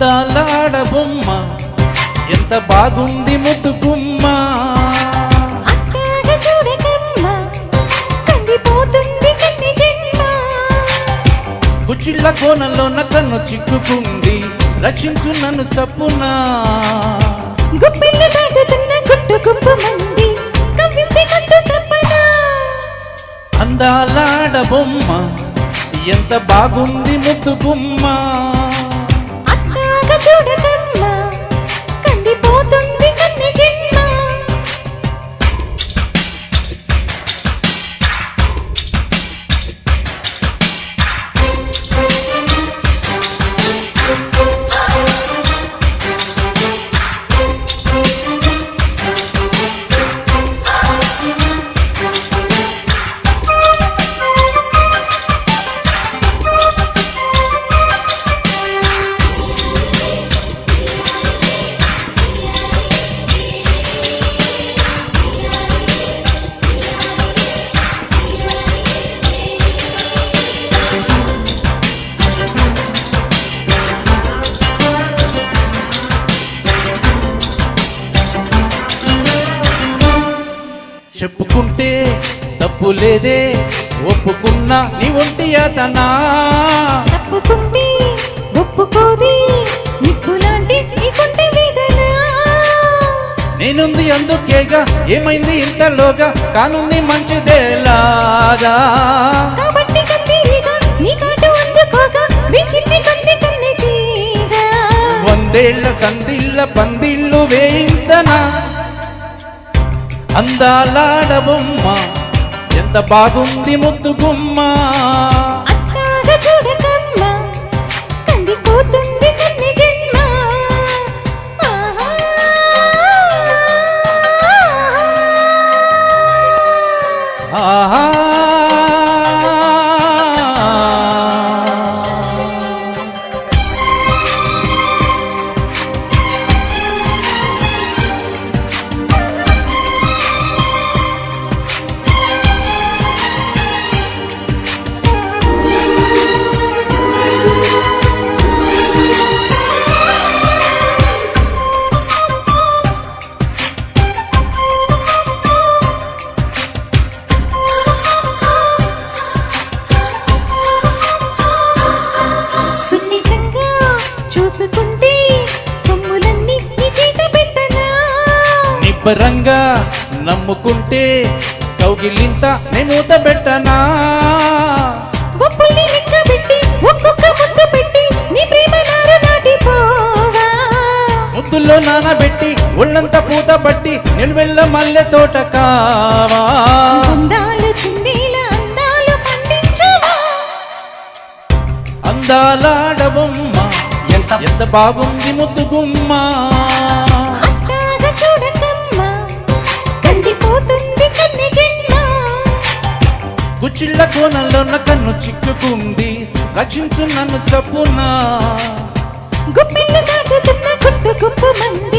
అందాలాడ బొమ్మ ఎంత బాగుంది ముద్దు గుమ్మ అట్టాగా చూడకమ్మ కందిపోతుంది కన్ని జన్మ కుచిళ్ళ కోణంలో నా కన్ను చిక్కుకుంది రక్షించు నన్ను చప్పునా గుప్పిళ్ళు దాటుతున్న గుట్టు గుప్పు మంది కవ్విస్తే కట్టు తప్పనా అందాలాడ బొమ్మ ఎంత బాగుంది ముద్దు గుమ్మ అట్టాగా చూడకమ్మ కందిపోతుంది కన్ని జన్మ చెప్పుకుంటే తప్పు లేదే ఒప్పుకున్నా నీ ఒంటి అతనా తప్పుకుంటే ఒప్పుకోది నిప్పులాంటి నీకుంటే వేదన నేనుంది అందుకేగా ఏమైంది ఇంతలోగా కానుంది మంచిదేలాగా కాబట్టి కన్నీరిగా నీ కాటు అందుకోగా విచిన్ని కన్ని కన్ని తీగా వందేళ్ల సందిళ్ళ పందిళ్ళు వేయించనా అందాలాడ బొమ్మ ఎంత బాగుంది ముద్దు గుమ్మ అట్టాగా చూడకమ్మ కందిపోతుంది కన్ని జన్మ ఆహా. ఆహా సున్నితంగా చూసుకుంటే సొమ్ములన్నీ నీ చేత పెట్టనా నిబ్బరంగా నమ్ముకుంటే కౌగిలింత నేమూత పెట్టనా ఒప్పుల్ని లెక్క పెట్టి ఒక్కొక్క ముద్దు పెట్టి నీ ప్రేమ నారు నాటిపోవా ముద్దుల్లో నానబెట్టి ఒళ్ళంతా పూత పట్టి నిలువెల్ల మల్లె తోట కావా అందాలు చిందేల అందాలు పండించవా అందాలాడ బొమ్మ ఎంత బాగుంది ముద్దు గుమ్మ అట్టాగా చూడకమ్మ కందిపోతుంది కన్ని జన్మ కుచిళ్ళ కోణంలో నా కన్ను చిక్కుకుంది రక్షించు నన్ను చప్పునా గుప్పిళ్ళు దాటుతున్న గుట్టు గుప్పు మంది